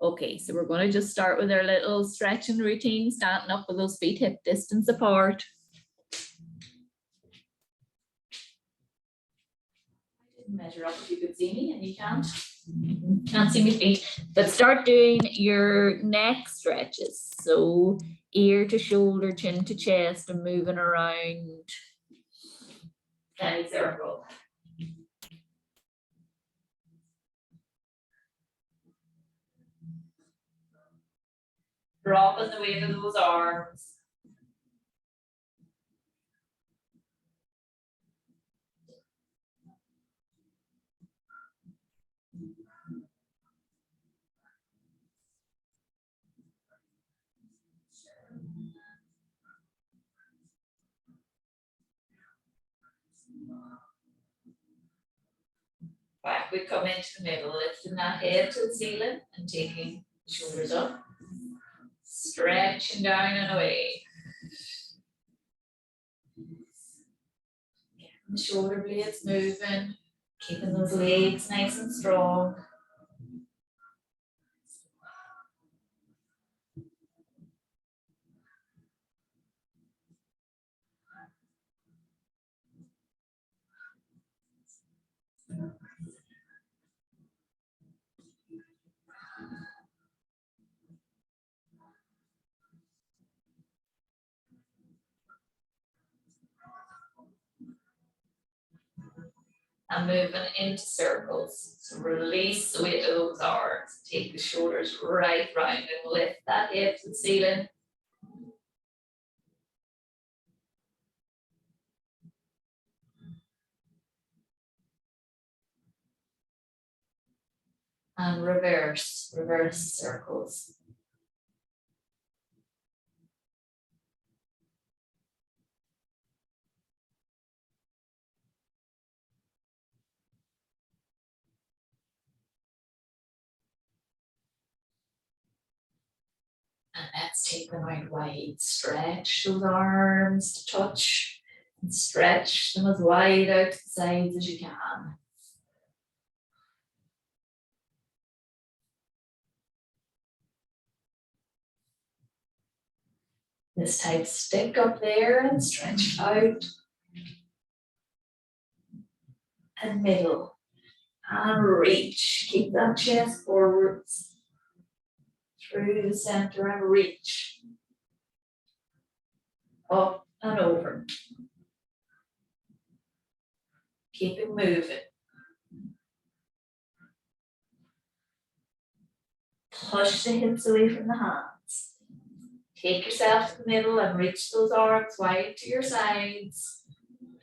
Okay, so we're going to just start with our little stretching routine, standing up with those feet hip distance apart. I didn't measure up if you could see me, and you can't see my feet, but start doing your neck stretches. So ear to shoulder, chin to chest, and moving around semicircle. Dropping the weight of those arms. Back we come into the middle, lifting that head to the ceiling and taking the shoulders up. Stretching down and away. Getting the shoulder blades moving, keeping those legs nice and strong. And moving into circles. So release the weight of those arms. Take the shoulders right round and lift that hip to the ceiling. And reverse circles. And let's take them out wide. Stretch those arms to touch and stretch them as wide out to the sides as you can. This time, stick up there and stretch out. And middle. And reach. Keep that chest forwards. Through the center and reach. Up and over. Keep it moving. Push the hips away from the hands. Take yourself to the middle and reach those arms wide to your sides.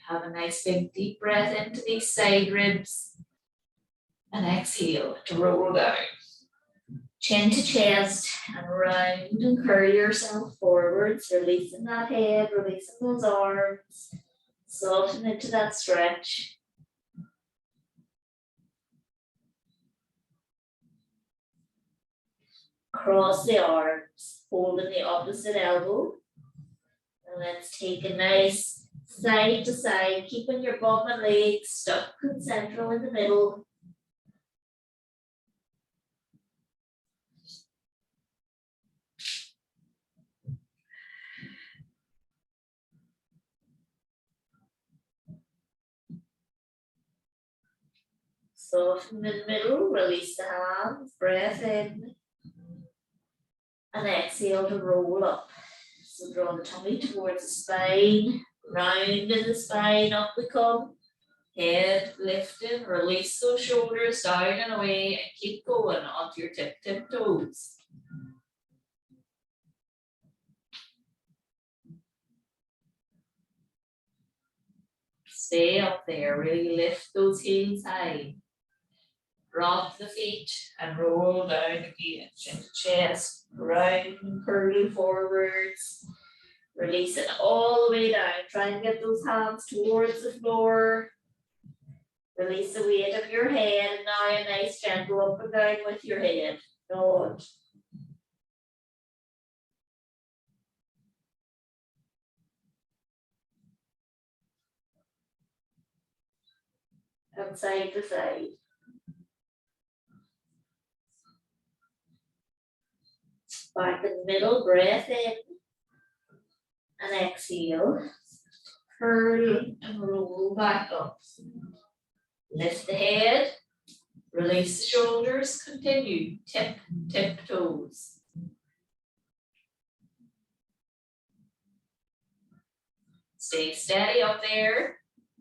Have a nice big deep breath into these side ribs. And exhale to roll down. Chin to chest and round and curl yourself forwards, releasing that head, releasing those arms. Soften into that stretch. Cross the arms, holding the opposite elbow. And let's take a nice side to side, keeping your bum and legs stuck and central in the middle. Soften in the middle, release the hands, breath in. And exhale to roll up. So draw the tummy towards the spine, round in the spine, up we come. Head lifted, release those shoulders down and away, and keep going onto your tip toes. Stay up there, really lift those heels high. Drop the feet and roll down again, chin to chest, round and curl forwards. Release it all the way down. Try and get those hands towards the floor. Release the weight of your head, and now a nice gentle up and down with your head. Good. And side to side. Back in the middle, breath in and exhale. Curl and roll back up. Lift the head, release the shoulders, continue. Tip, tip toes. Stay steady up there.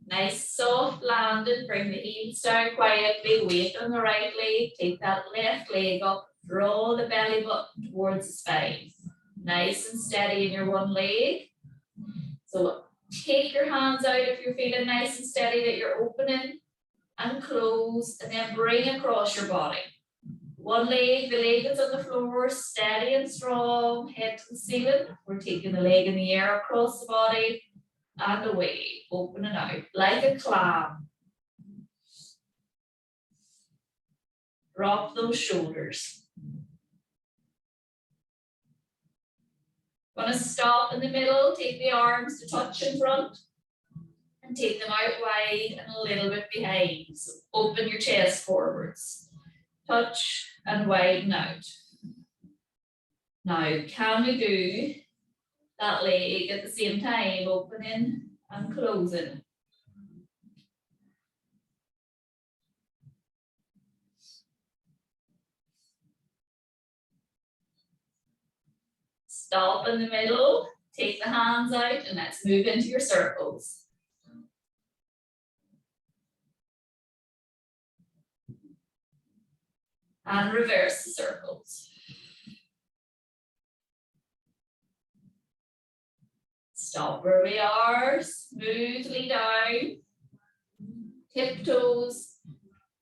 Nice soft landing, bring the heels down quietly, weight on the right leg, take that left leg up, draw the belly button towards the spine. Nice and steady in your one leg. So take your hands out if you're feeling nice and steady that you're opening and close, and then bring across your body. One leg, the leg is on the floor, steady and strong, head to the ceiling. We're taking the leg in the air across the body and away, open it out like a clam. Drop those shoulders. Gonna stop in the middle, take the arms to touch in front and take them out wide and a little bit behind. So open your chest forwards. Touch and widen out. Now, can we do that leg at the same time, opening and closing? Stop in the middle, take the hands out, and let's move into your circles. And reverse the circles. Stop where we are, smoothly down. Tiptoes.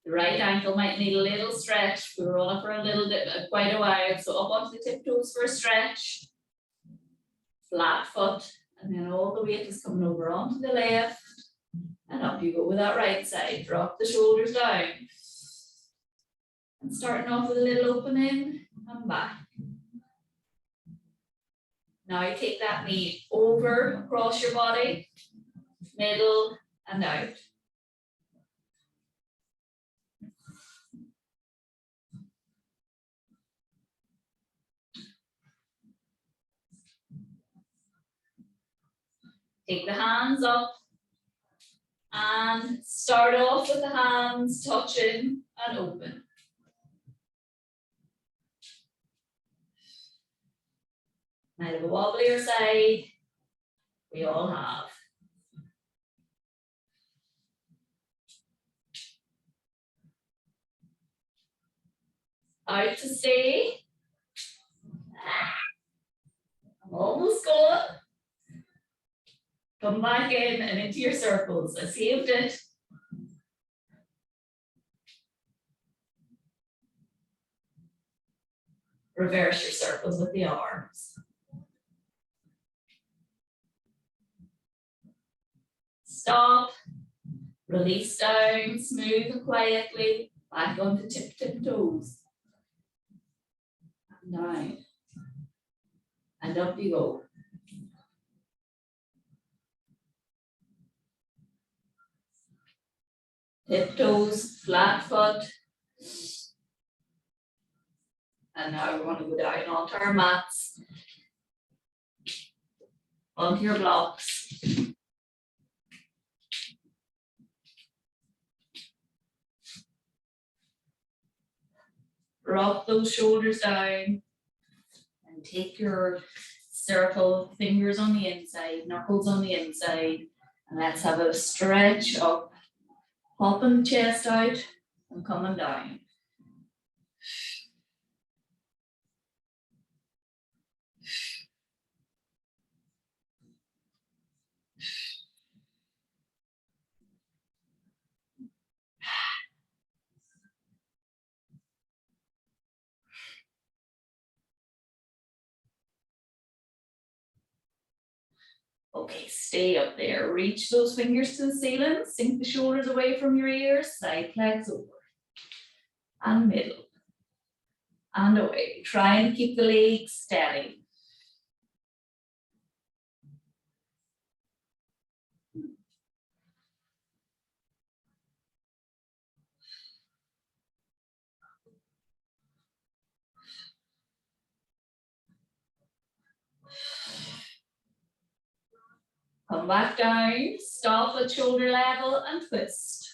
The right ankle might need a little stretch. We were on it for a little bit, quite a while. So up onto the tiptoes for a stretch. Flat foot, and then all the weight is coming over onto the left. And up you go with that right side. Drop the shoulders down. And starting off with a little opening and back. Now you take that knee over across your body, middle and out. Take the hands up and start off with the hands touching and open. Might have a wobblier side, we all have. Out to stay. I'm almost gone. Come back in and into your circles. I saved it. Reverse your circles with the arms. Stop, release down, smooth and quietly, back onto tip toes. And down. And up you go. Tiptoes, flat foot. And now we want to go down onto our mats. Onto your blocks. Drop those shoulders down and take your circle, fingers on the inside, knuckles on the inside, and let's have a stretch up, popping the chest out and coming down. Okay, stay up there. Reach those fingers to the ceiling. Sink the shoulders away from your ears. Side legs over. And middle. And away. Try and keep the legs steady. Come back down, stop at shoulder level and twist.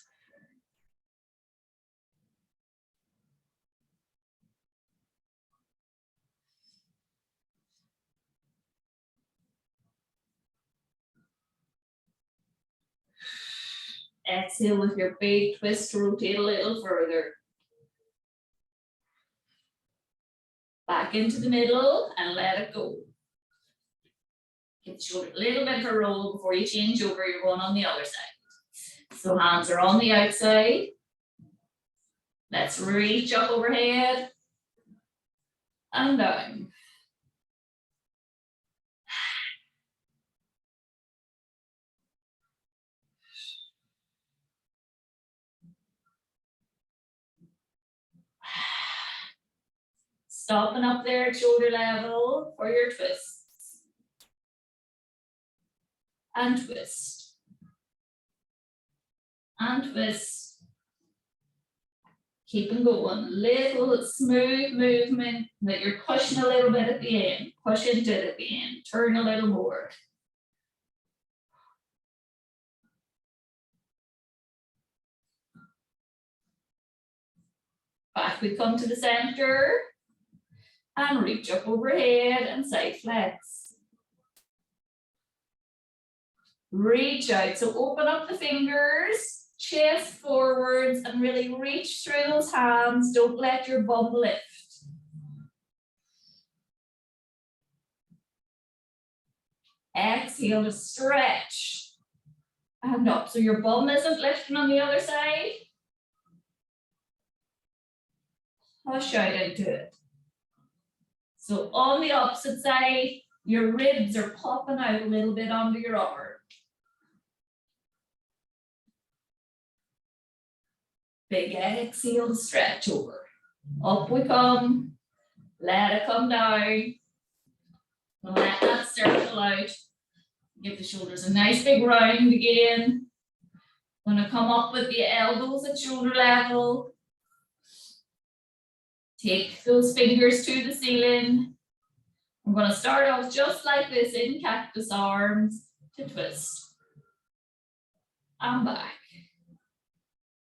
Exhale with your big twist to rotate a little further. Back into the middle and let it go. Give the shoulder a little bit of a roll before you change over, you're going on the other side. So hands are on the outside. Let's reach up overhead and down. Stopping up there at shoulder level for your twists. And twist. And twist. Keep going. Little smooth movement that you're pushing a little bit at the end. Push into it at the end. Turn a little more. Back we come to the center. And reach up overhead and side flex. Reach out, so open up the fingers, chest forwards, and really reach through those hands. Don't let your bum lift. Exhale to stretch. And up, so your bum isn't lifting on the other side. Push out into it. So on the opposite side, your ribs are popping out a little bit under your arm. Big exhale to stretch over. Up we come. Let it come down. Let that circle out. Give the shoulders a nice big round again. Gonna come up with the elbows at shoulder level. Take those fingers to the ceiling. I'm going to start off just like this in cactus arms to twist. And back.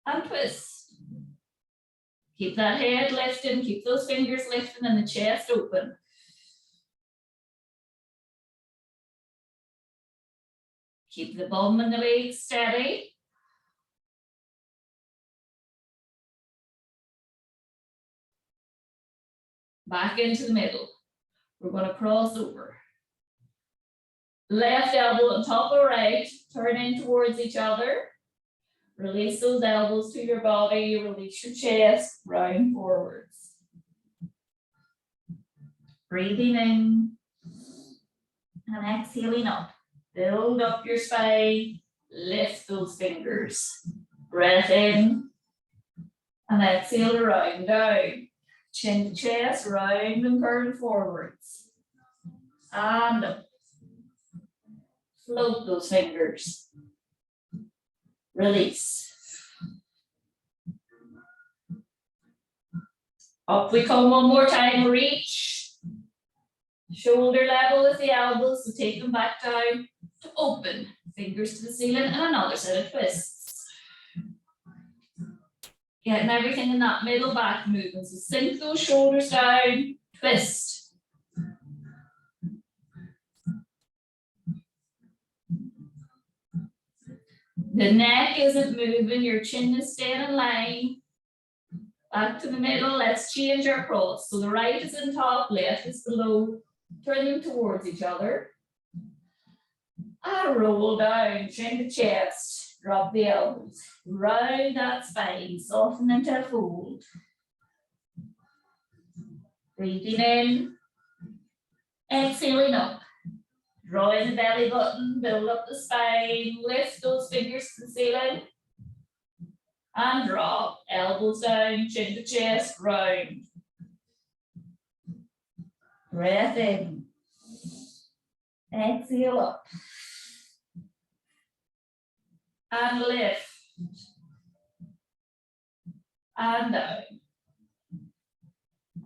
And twist. Keep that head lifting, keep those fingers lifting and the chest open. Keep the bum and the legs steady. Back into the middle. We're going to cross over. Left elbow on top of right, turn in towards each other. Release those elbows to your body, release your chest, round forwards. Breathing in and exhaling up. Build up your spine, lift those fingers. Breath in and exhale to round down. Chin to chest, round and curve forwards. And up. Float those fingers. Release. Up we come one more time, reach. Shoulder level with the elbows, so take them back down to open. Fingers to the ceiling and another set of twists. Getting everything in that middle back movement. So sink those shoulders down, twist. The neck isn't moving, your chin is staying in line. Back to the middle, let's change our cross. So the right is on top, left is below. Turn them towards each other. And roll down, chin to chest. Drop the elbows, round that spine, soften into a fold. Breathing in, exhaling up. Draw in the belly button, build up the spine, lift those fingers to the ceiling. And drop, elbows down, chin to chest, round. Breath in. Exhale up. And lift. And down.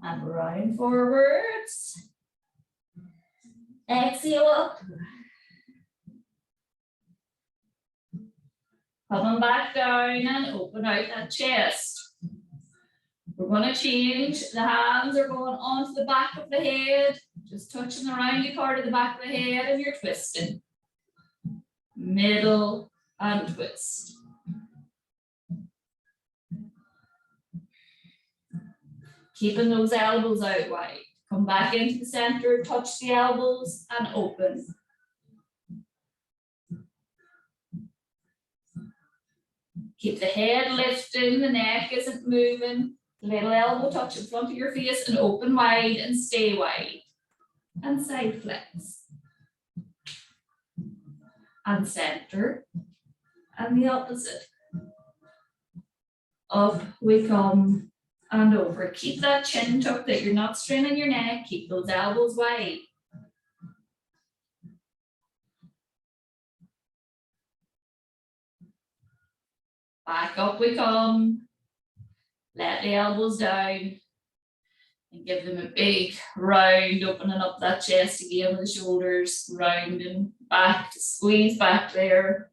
And round forwards. Exhale up. Coming back down and open out that chest. We're going to change. The hands are going onto the back of the head, just touching the roundy part of the back of the head, and you're twisting. Middle and twist. Keeping those elbows out wide. Come back into the center, touch the elbows and open. Keep the head lifting, the neck isn't moving. Little elbow touch in front of your face and open wide and stay wide. And side flex. And center. And the opposite. Up we come and over. Keep that chin tucked, that you're not straining your neck. Keep those elbows wide. Back up we come. Let the elbows down. And give them a big round, opening up that chest again with the shoulders, rounding back to squeeze back there.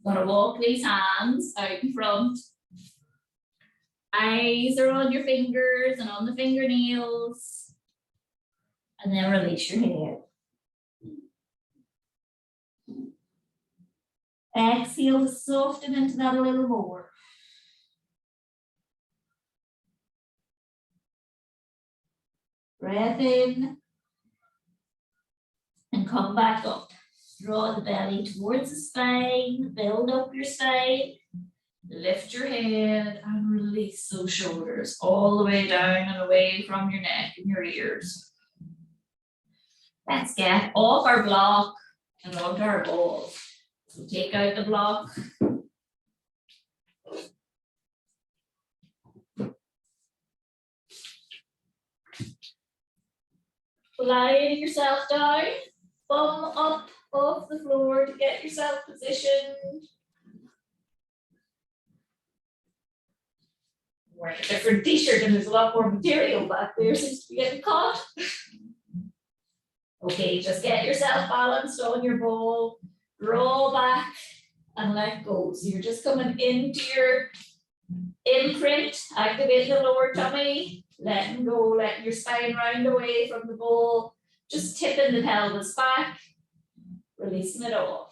Gonna walk these hands out in front. Eyes are on your fingers and on the fingernails. And then release your head. Exhale to soften into that a little more. Breath in. And come back up. Draw the belly towards the spine, build up your spine, lift your head and release those shoulders all the way down and away from your neck and your ears. Let's get off our block and onto our ball. So take out the block. Lying yourself down, bum up off the floor to get yourself positioned. Wearing a different t-shirt and there's a lot more material back there, seems to be getting caught. Okay, just get yourself balanced on your ball, draw back and let go. So you're just coming into your imprint, activating the lower tummy, letting go, letting your spine round away from the ball, just tipping the pelvis back. Releasing it off.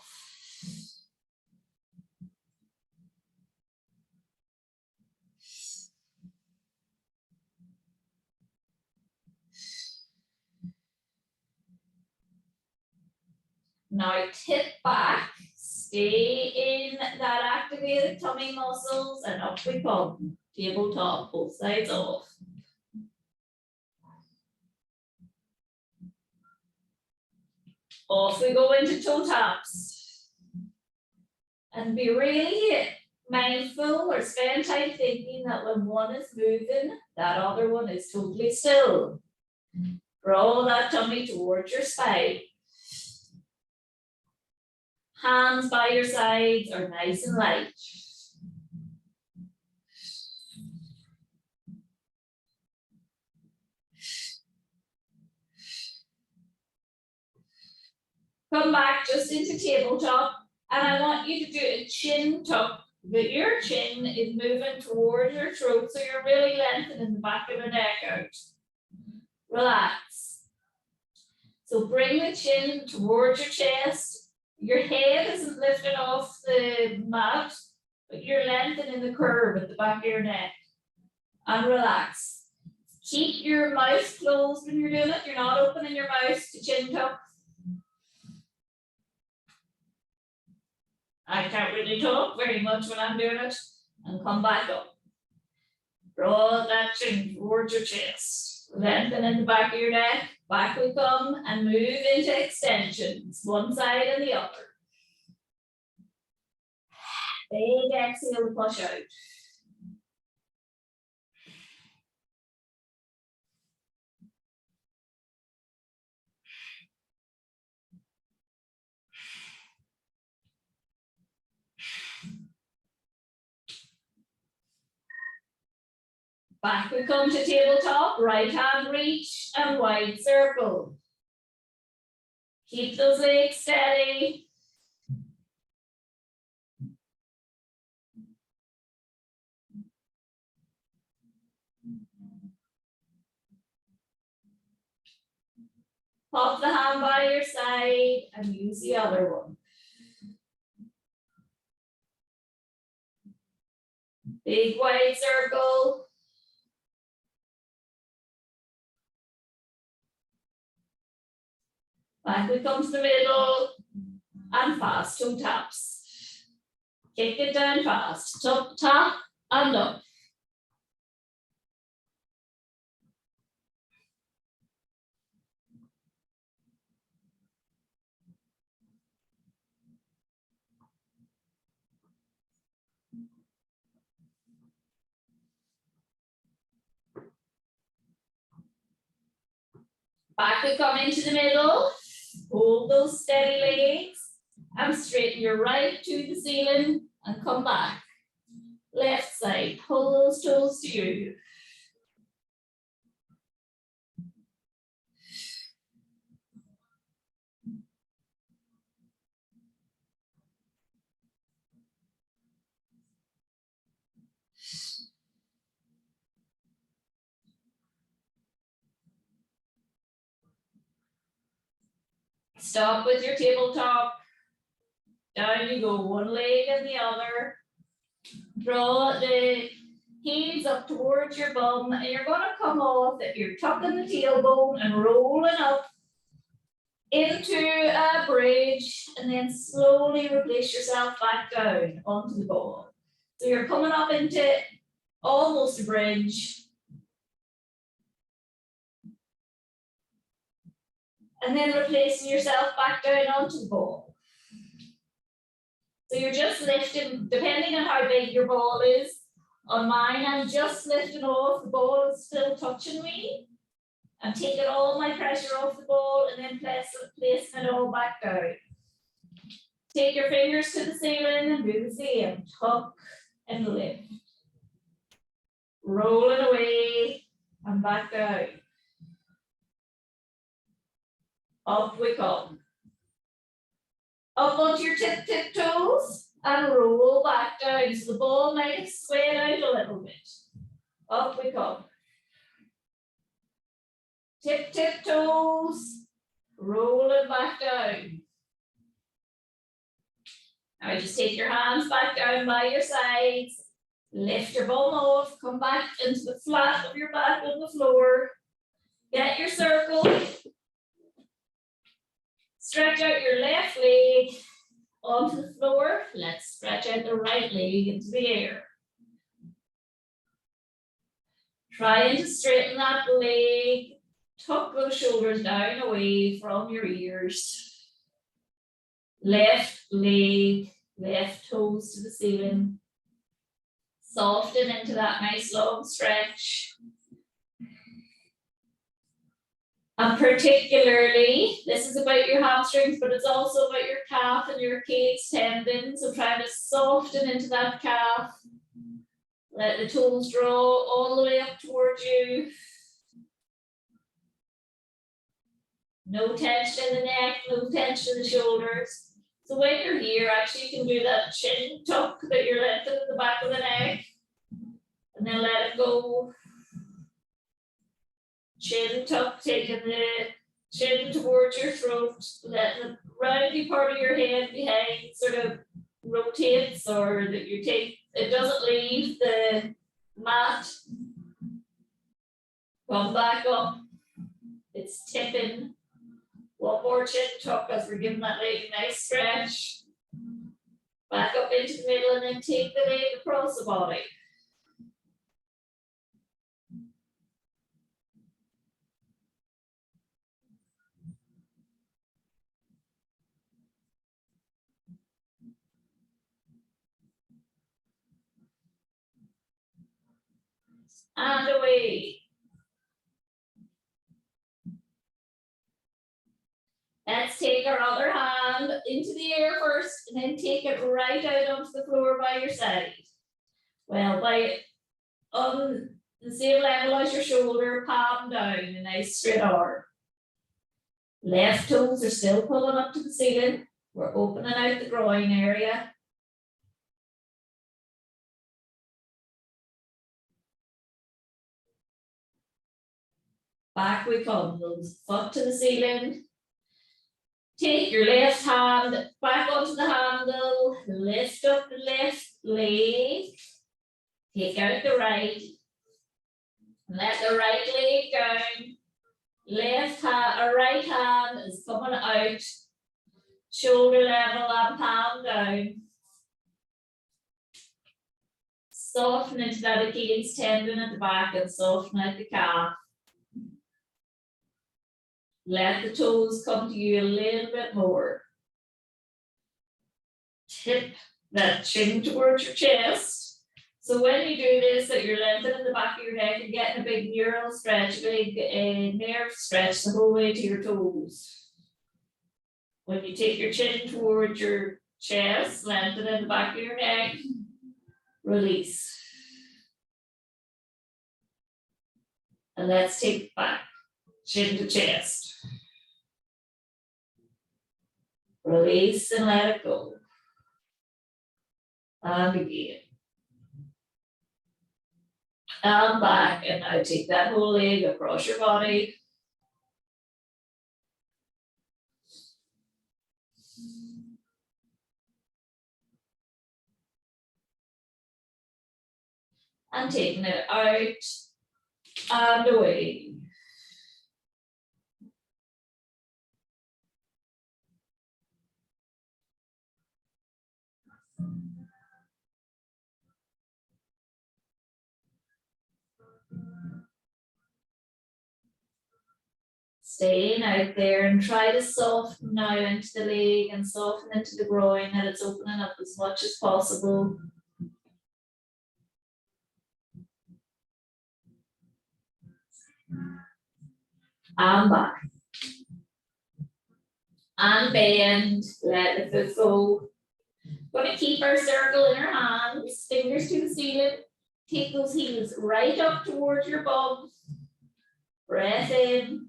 Now tip back, stay in that activated tummy muscles and up we come. Tabletop, both sides off. Off we go into toe taps. And be really mindful or spend time thinking that when one is moving, that other one is totally still. Draw that tummy towards your spine. Hands by your sides are nice and light. Come back just into tabletop, and I want you to do a chin tuck. That your chin is moving towards your throat, so you're really lengthening the back of the neck out. Relax. So bring the chin towards your chest. Your head isn't lifted off the mat, but you're lengthening the curve at the back of your neck. And relax. Keep your mouth closed when you're doing it. You're not opening your mouth to chin tuck. I can't really talk very much when I'm doing it. And come back up. Draw that chin towards your chest. Lengthen in the back of your neck. Back we come and move into extensions. One side and the other. Big exhale to push out. Back we come to tabletop, right hand reach and wide circle. Keep those legs steady. Pop the hand by your side and use the other one. Big wide circle. Back we come to the middle and fast toe taps. Kick it down fast. Top, tap, and up. Back we come into the middle. Hold those steady legs and straighten your right to the ceiling and come back. Left side, pull those toes to you. Stop with your tabletop. Down you go, one leg and the other. Draw the heels up towards your bum and you're going to come off that you're tucking the tailbone and rolling up into a bridge and then slowly replace yourself back down onto the ball. So you're coming up into almost a bridge. And then replacing yourself back down onto the ball. So you're just lifting, depending on how big your ball is. On mine, I'm just lifting off, the ball is still touching me. I'm taking all my pressure off the ball and then placing it all back down. Take your fingers to the ceiling and do the same. Tuck and lift. Rolling away and back down. Up we come. Up onto your tip toes and roll back down. So the ball might have swayed out a little bit. Up we come. Tip toes, rolling back down. Now just take your hands back down by your sides. Lift your bum off, come back into the flat of your back on the floor. Get your circle. Stretch out your left leg onto the floor. Let's stretch out the right leg into the air. Trying to straighten that leg. Tuck those shoulders down away from your ears. Left leg, left toes to the ceiling. Soften into that nice long stretch. And particularly, this is about your hamstrings, but it's also about your calf and your Achilles tendon. So trying to soften into that calf. Let the toes draw all the way up towards you. No tension in the neck, no tension in the shoulders. So when you're here, actually you can do that chin tuck that you're lifting in the back of the neck. And then let it go. Chin tuck, taking the chin towards your throat, letting the roundy part of your head behind sort of rotates or that you take, it doesn't leave the mat. Come back up. It's tipping. One more chin tuck as we're giving that leg a nice stretch. Back up into the middle and then take the leg across the body. And away. Let's take our other hand into the air first and then take it right out onto the floor by your side. Well, by on the same level as your shoulder, palm down, a nice straight arm. Left toes are still pulling up to the ceiling. We're opening out the groin area. Back we come, nose foot to the ceiling. Take your left hand back onto the handle, lift up the left leg, take out the right, let the right leg down. Right hand is coming out, shoulder level and palm down. Soften into that Achilles tendon at the back and soften out the calf. Let the toes come to you a little bit more. Tip that chin towards your chest. So when you do this, that you're lengthening the back of your neck and getting a big neural stretch, a big nerve stretch the whole way to your toes. When you take your chin towards your chest, lengthen in the back of your neck, release. And let's take it back, chin to chest. Release and let it go. And again. And back, and now take that whole leg across your body. And taking it out and away. Staying out there and try to soften now into the leg and soften into the groin, that it's opening up as much as possible. And back. And bend, let the foot go. We're going to keep our circle in our hands, fingers to the ceiling. Take those heels right up towards your bum. Breath in.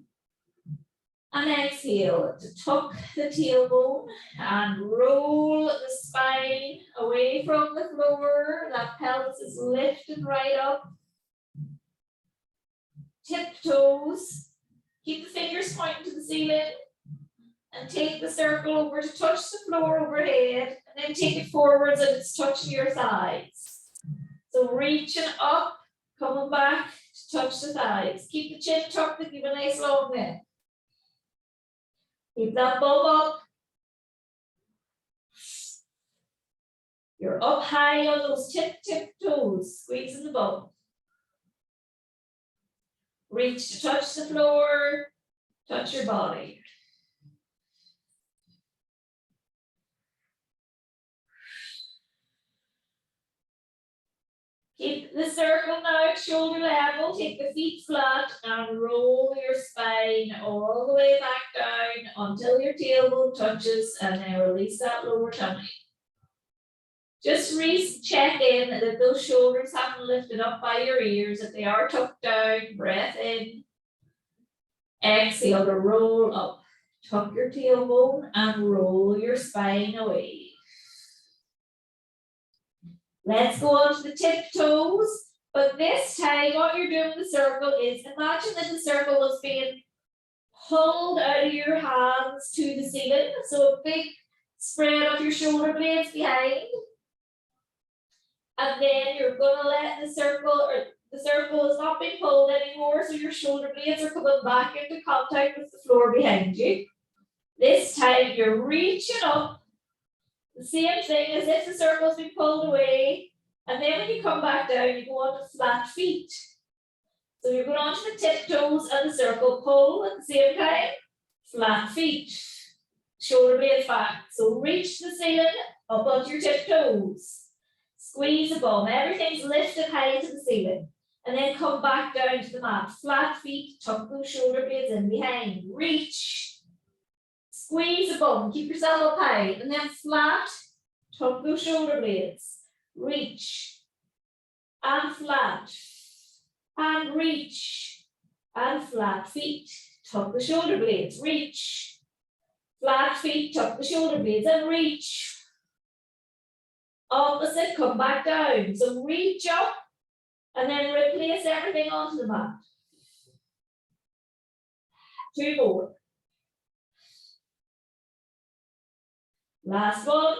And exhale to tuck the tailbone and roll the spine away from the floor. That pelvis is lifted right up. Tiptoes. Keep the fingers pointing to the ceiling. And take the circle over to touch the floor overhead. And then take it forwards and it's touching your thighs. So reaching up, coming back to touch the thighs. Keep the chin tucked and give a nice long neck. Keep that bum up. You're up high on those tip toes, squeezing the bum. Reach to touch the floor, touch your body. Keep the circle now, shoulder level, take the feet flat and roll your spine all the way back down until your tailbone touches and then release that lower tummy. Just check in that those shoulders haven't lifted up by your ears, that they are tucked down, breath in. Exhale to roll up, tuck your tailbone and roll your spine away. Let's go on to the tiptoes, but this time what you're doing in the circle is, imagine that the circle is being pulled out of your hands to the ceiling, so a big spread of your shoulder blades behind, and then you're going to let the circle is not being pulled anymore, so your shoulder blades are coming back into contact with the floor behind you. This time you're reaching up. The same thing as if the circle's been pulled away, and then when you come back down, you go on to flat feet. So you're going on to the tiptoes and the circle, pull at the same time, flat feet, shoulder blades back. So reach the ceiling, up onto your tiptoes, squeeze the bum, everything's lifted high to the ceiling, and then come back down to the mat, flat feet, tuck those shoulder blades in behind, reach. Squeeze the bum, keep yourself up high, and then flat, tuck those shoulder blades, reach, and flat, and reach, and flat feet, tuck the shoulder blades, reach. Flat feet, tuck the shoulder blades and reach. Opposite, come back down. So reach up and then replace everything onto the mat. 2 more. Last one.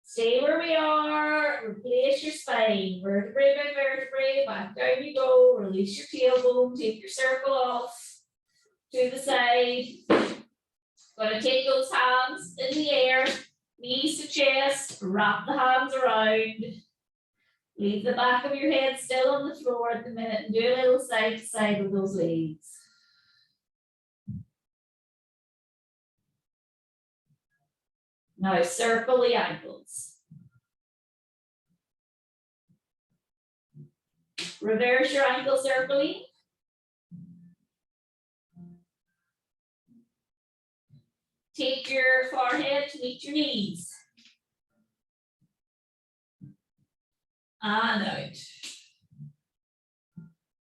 Stay where we are, replace your spine, vertebrae by vertebrae, back down you go, release your tailbone, take your circle off to the side. Gonna take those hands in the air, knees to chest, wrap the hands around. Leave the back of your head still on the floor at the minute and do a little side to side with those legs. Now circle the ankles. Reverse your ankle circling. Take your forehead to meet your knees. And out.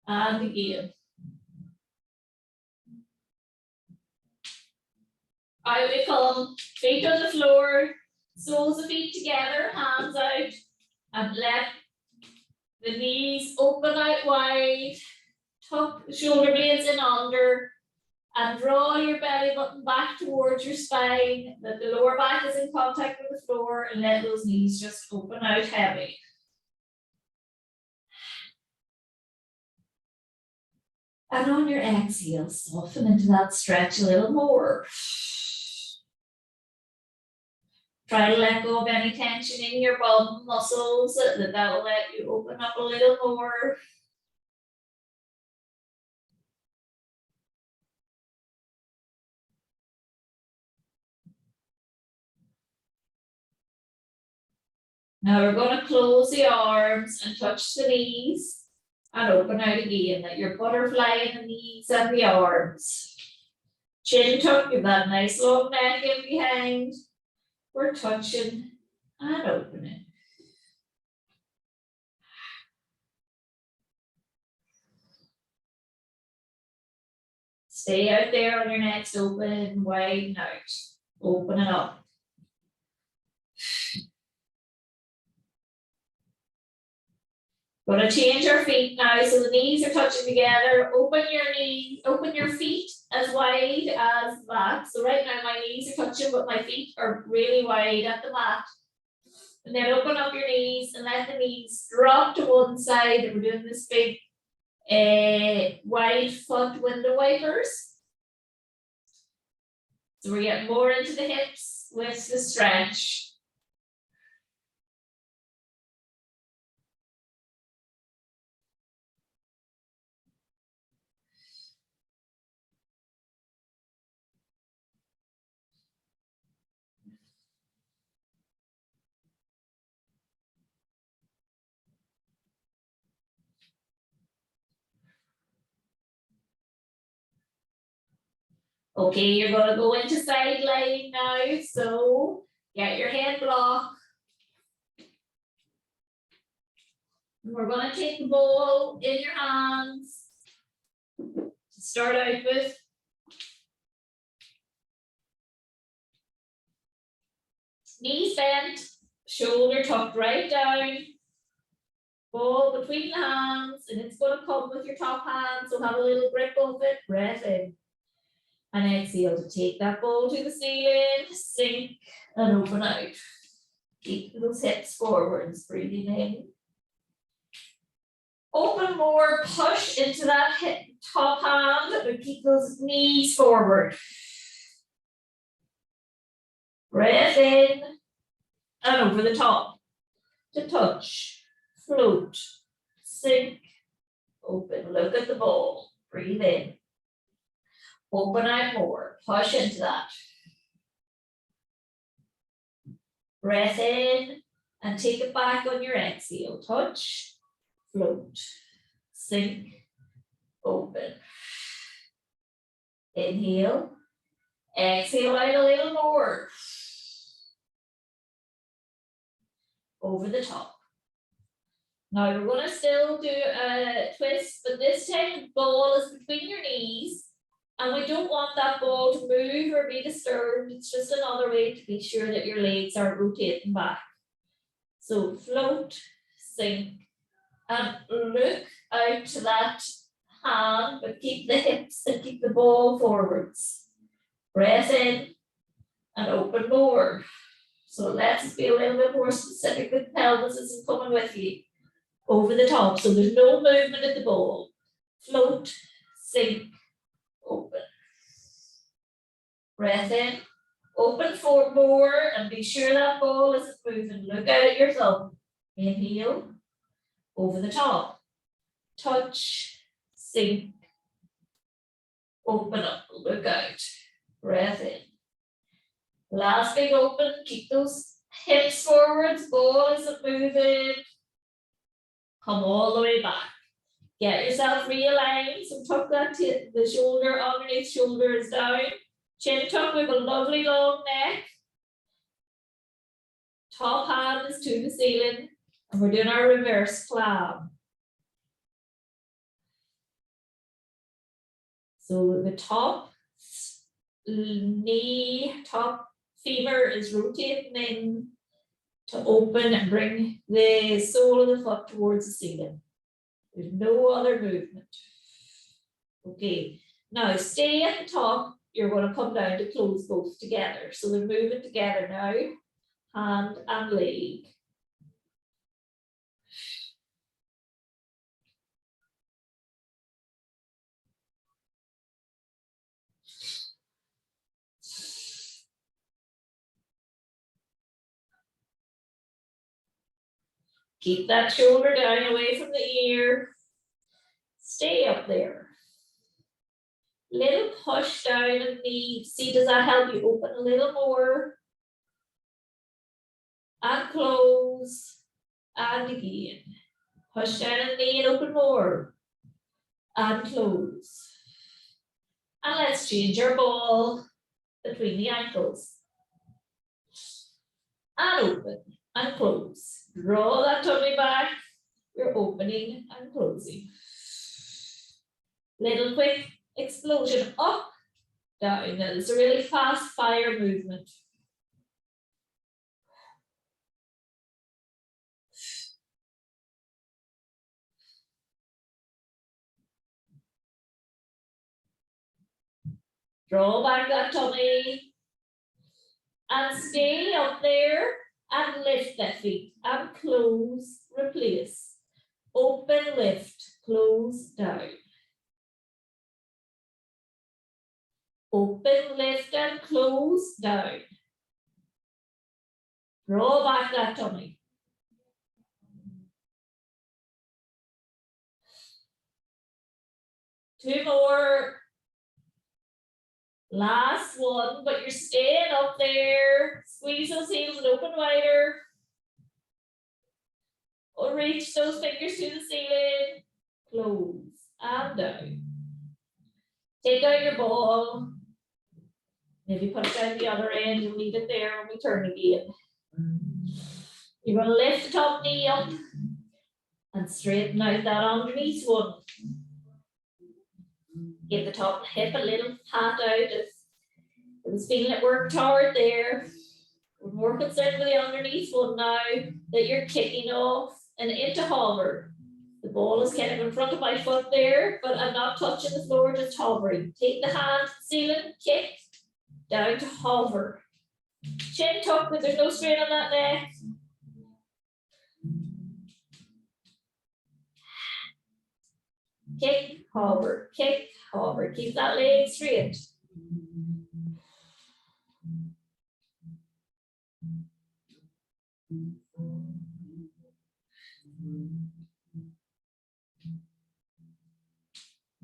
And again. Out we come, feet on the floor, soles of feet together, hands out, and let the knees open out wide, tuck the shoulder blades in under, and draw your belly button back towards your spine, that the lower back is in contact with the floor, and let those knees just open out heavy. And on your exhale, soften into that stretch a little more. Try to let go of any tension in your bum muscles, that'll let you open up a little more. Now we're going to close the arms and touch the knees and open out again, that you're butterflying the knees and the arms. Chin tuck, you've got a nice long neck in behind. We're touching and opening. Stay out there on your next open, widen out, open it up. Going to change our feet now, so the knees are touching together. Open your knees, open your feet as wide as that. So right now my knees are touching, but my feet are really wide at the mat. And then open up your knees and let the knees drop to one side. And we're doing this big wide foot window wipers. So we're getting more into the hips with the stretch. Okay, you're going to go into side lying now, so get your head block. And we're going to take the bowl in your hands to start out with. Knees bent, shoulder tucked right down, ball between the hands, and it's going to come with your top hand, so have a little grip of it, breath in. And exhale to take that ball to the ceiling, sink and open out. Keep those hips forwards, breathing in. Open more, push into that hip, top hand, and keep those knees forward. Breath in and over the top. To touch, float, sink, open. Look at the ball, breathe in. Open out more, push into that. Breath in and take it back on your exhale. Touch, float, sink, open. Inhale, exhale out a little more. Over the top. Now we're going to still do a twist, but this time the ball is between your knees, and we don't want that ball to move or be disturbed. It's just another way to be sure that your legs are rotating back. So float, sink, and look out to that hand, but keep the hips and keep the ball forwards. Breath in and open more. So let's be a little bit more specific. The pelvis isn't coming with you. Over the top, so there's no movement at the ball. Float, sink, open. Breath in, open for more, and be sure that ball isn't moving. Look out at your thumb. Inhale, over the top. Touch, sink, open up, look out. Breath in. Last big open, keep those hips forwards, ball isn't moving. Come all the way back. Get yourself realigned. So tuck that the shoulder, underneath shoulder is down. Chin tuck with a lovely long neck. Top hand is to the ceiling. And we're doing our reverse clam. So the top knee, top femur is rotating in to open and bring the sole of the foot towards the ceiling. There's no other movement. Okay, now stay at the top. You're going to come down to close both together. So they're moving together now, hand and leg. Keep that shoulder down away from the ear. Stay up there. Little push down in the knee. See, does that help you open a little more? And close. And again. Push down in the knee and open more. And close. And let's change our ball between the ankles. And open and close. Draw that tummy back. You're opening and closing. Little quick explosion up, down. Now it's a really fast fire movement. Draw back that tummy and stay up there and lift that feet and close, replace. Open, lift, close, down. Open, lift and close, down. Draw back that tummy. Two more. Last one, but you're staying up there. Squeeze those heels and open wider. Or reach those fingers to the ceiling. Close and down. Take out your ball. Maybe put it down the other end and leave it there when we turn again. You're going to lift the top knee up and straighten out that underneath one. Give the top hip a little pat out if it was feeling it worked hard there. We're more concerned with the underneath one now that you're kicking off and into hover. The ball is kind of in front of my foot there, but I'm not touching the floor, just hovering. Take the hand to the ceiling, kick, down to hover. Chin tuck, but there's no strain on that neck. Kick, hover, kick, hover. Keep that leg straight.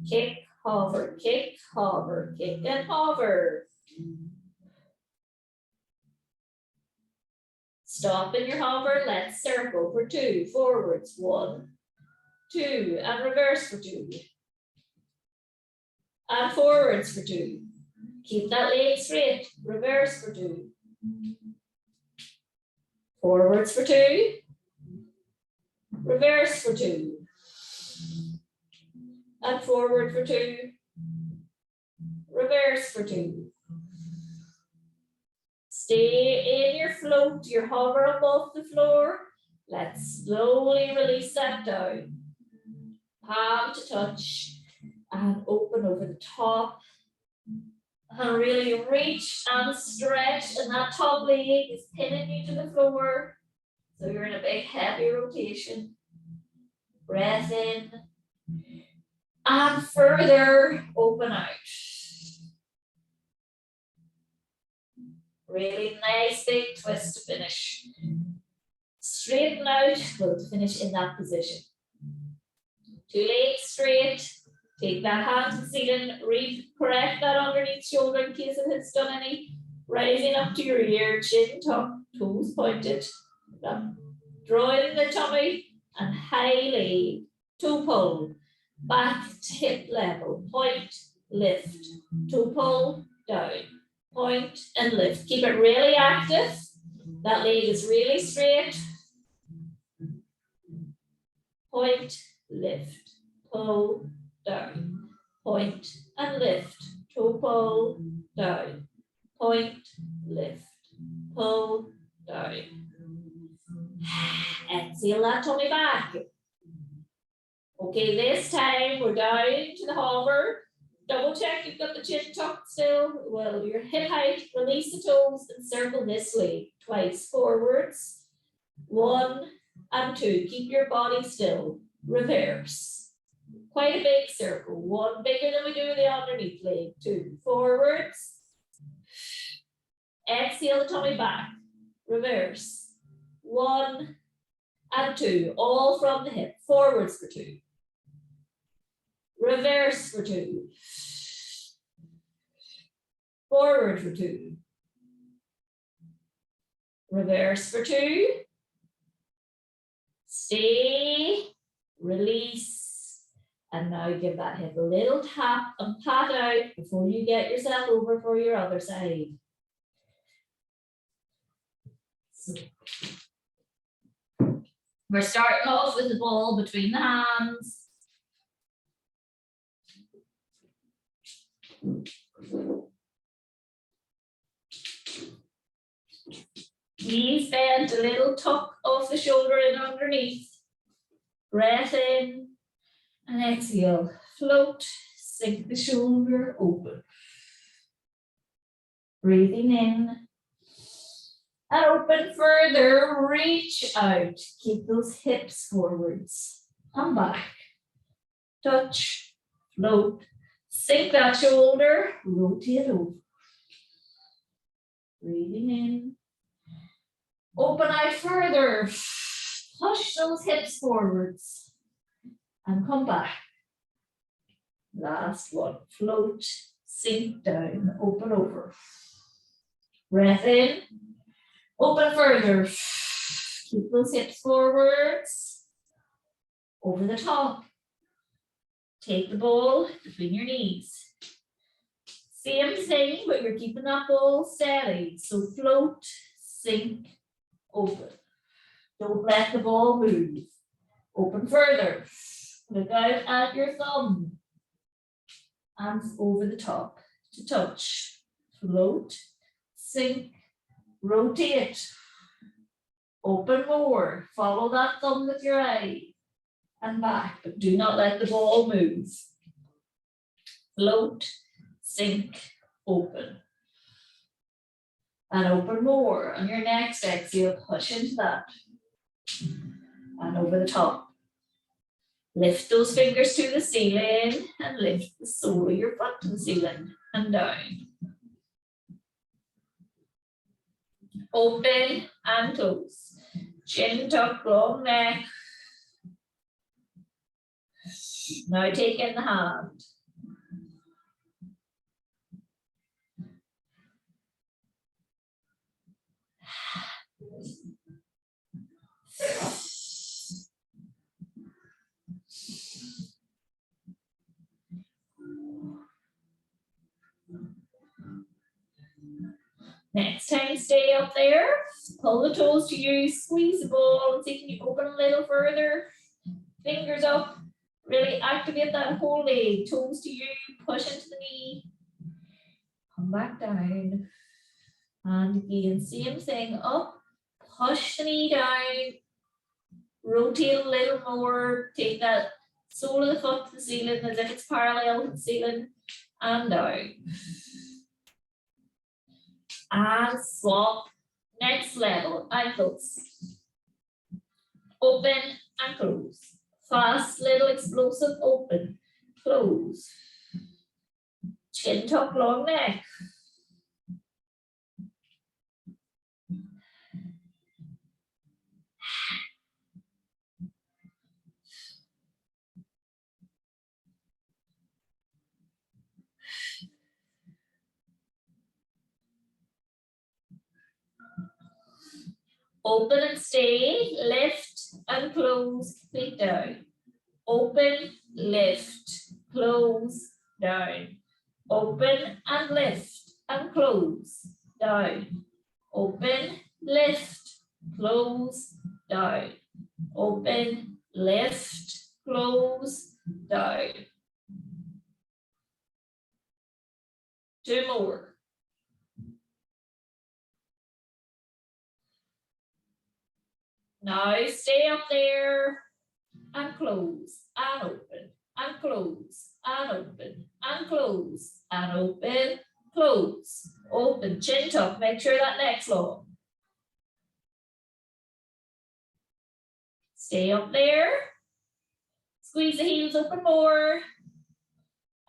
Kick, hover, kick, hover, kick and hover. Stop in your hover, let's circle for 2, forwards, 1, 2, and reverse for 2. And forwards for 2. Keep that leg straight, reverse for 2. Forwards for 2. reverse for 2, and forward for 2, reverse for 2. Stay in your float, your hover above the floor. Let's slowly release that down. Palm to touch and open over the top. And really reach and stretch, and that top leg is pinning you to the floor. So you're in a big heavy rotation. Breath in. And further open out. Really nice big twist to finish. Straighten out, well, to finish in that position. 2 legs straight. Take that hand to the ceiling, correct that underneath shoulder in case it has done any. Rising up to your ear, chin tucked, toes pointed. Drawing the tummy and high leg. Toe pull. Back to hip level. Point, lift. Toe pull, down. Point and lift. Keep it really active. That leg is really straight. Point, lift. Pull, down. Point and lift. Toe pull, down. Point, lift. Pull, down. Exhale that tummy back. Okay, this time we're down to the hover. Double check you've got the chin tucked still. Well, your hip height, release the toes and circle this way. Twice forwards. 1 and 2. Keep your body still. Reverse. Quite a big circle. 1 bigger than we do the underneath leg. 2 forwards. Exhale the tummy back. Reverse. 1 and 2. All from the hip. Forwards for 2. Reverse for 2. Forward for 2. Reverse for 2. Stay. Release. And now give that hip a little tap and pat out before you get yourself over for your other side. So we're starting off with the ball between the hands. Knees bent, a little tuck of the shoulder in underneath. Breath in and exhale. Float, sink the shoulder open. Breathing in and open further. Reach out. Keep those hips forwards and back. Touch, float. Sink that shoulder, rotate over. Breathing in. Open out further. Push those hips forwards. And come back. Last one. Float, sink down, open over. Breath in. Open further. Keep those hips forwards. Over the top. Take the ball between your knees. Same thing, but you're keeping that ball steady. So float, sink, open. Don't let the ball move. Open further. Look out at your thumb. And over the top to touch. Float, sink, rotate. Open more. Follow that thumb with your eye. And back, but do not let the ball move. Float, sink, open. And open more. On your next exhale, push into that. And over the top. Lift those fingers to the ceiling and lift the sole of your foot to the ceiling and down. Open and close. Chin tuck, long neck. Now take in the hand. Next time, stay up there. Pull the toes to you, squeeze the ball, and see can you open a little further. Fingers up, really activate that whole leg. Toes to you, push into the knee. Come back down. And again, same thing, up, push the knee down. Rotate a little more, take that sole of the foot to the ceiling as if it's parallel to the ceiling, and down. And swap, next level, ankles. Open and close. Fast, little explosive, open, close. Chin tuck, long neck. Open and stay, lift and close, feet down. Open, lift, close, down. Open and lift and close, down. Open, lift, close, down. Open, lift, close, down. 2 more. Now stay up there and close and open and close and open and close and open, close, open, chin tuck, make sure that neck's long. Stay up there, squeeze the heels open more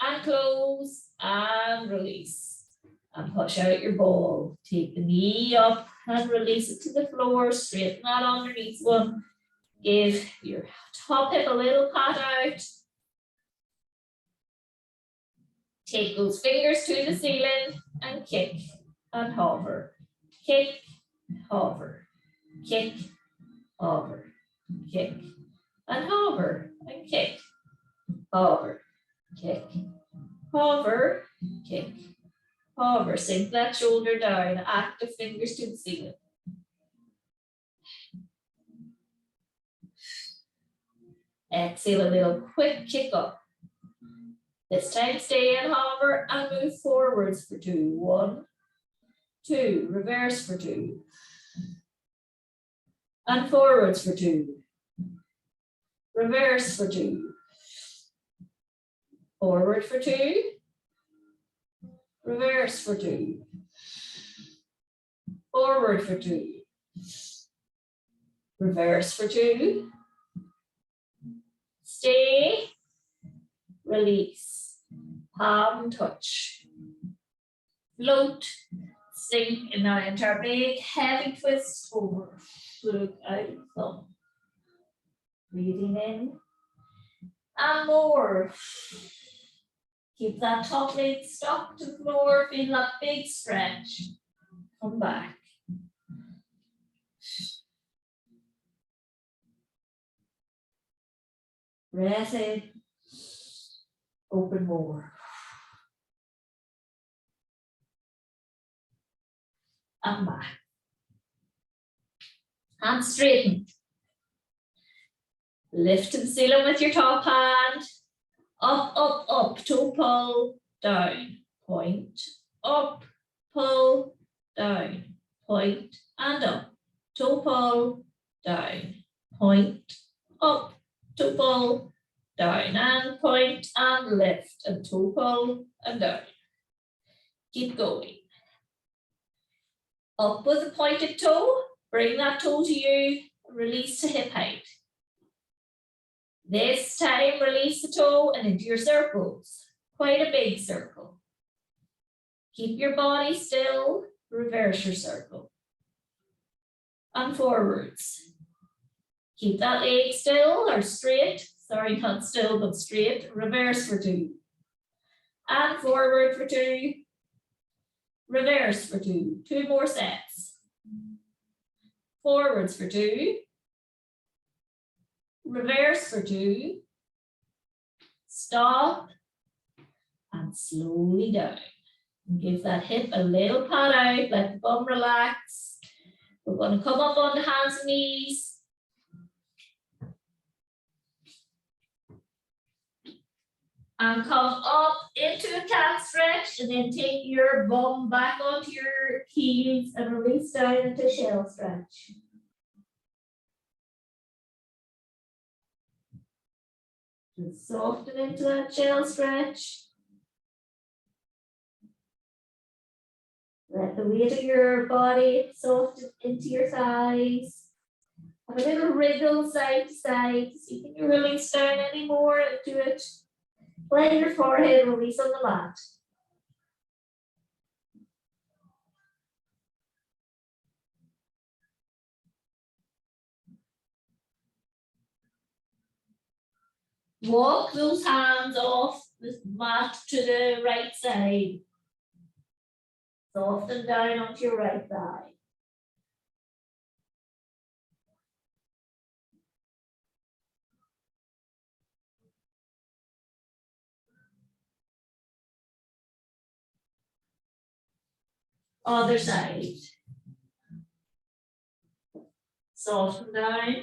and close and release. And push out your ball. Take the knee up and release it to the floor. Straighten that underneath one. Give your top hip a little pat out. Take those fingers to the ceiling and kick and hover. Kick, hover, kick, hover, kick, and hover, and kick, hover, kick, hover, kick. Hover, sink that shoulder down, active fingers to the ceiling. Exhale a little quick kick up. This time stay and hover and move forwards for 2. 1, 2, reverse for 2. And forwards for 2. Reverse for 2. Forward for 2. Reverse for 2. Forward for 2. Reverse for 2. Stay. Release. Palm touch. Float. Sink and now into our big heavy twist forward. Look out thumb. Breathing in. And more. Keep that top leg stuck to the floor, feel that big stretch. Come back. Breath in. Open more. And back. Hands straighten. Lift to the ceiling with your top hand. Up, up, up, toe pull, down, point, up, pull, down, point, and up, toe pull, down, point, up, toe pull, down, and point, and lift, and toe pull, and down. Keep going. Up with a pointed toe, bring that toe to you, release to hip height. This time, release the toe and into your circles. Quite a big circle. Keep your body still, reverse your circle. And forwards. Keep that leg still or straight. Sorry, not still, but straight. Reverse for 2. And forward for 2. Reverse for 2. 2 more sets. Forwards for 2. Reverse for 2, stop, and slowly down. And give that hip a little pat out, let the bum relax. We're going to come up on the hands and knees. And come up into a cat stretch, and then take your bum back onto your heels and release down into shell stretch. Just soften into that shell stretch. Let the weight of your body soften into your thighs. Have a little wriggle side to side. See, can you release down any more into it? Let your forehead release on the mat. Walk those hands off the mat to the right side. Soften down onto your right thigh. Other side. Soften down.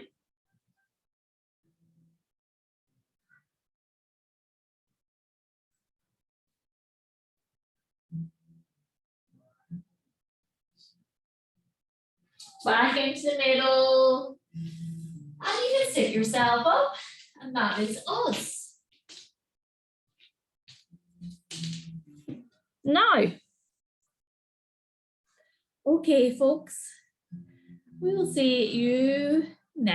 Back into the middle. And you can sit yourself up, and that is us. Now, okay, folks, we will see you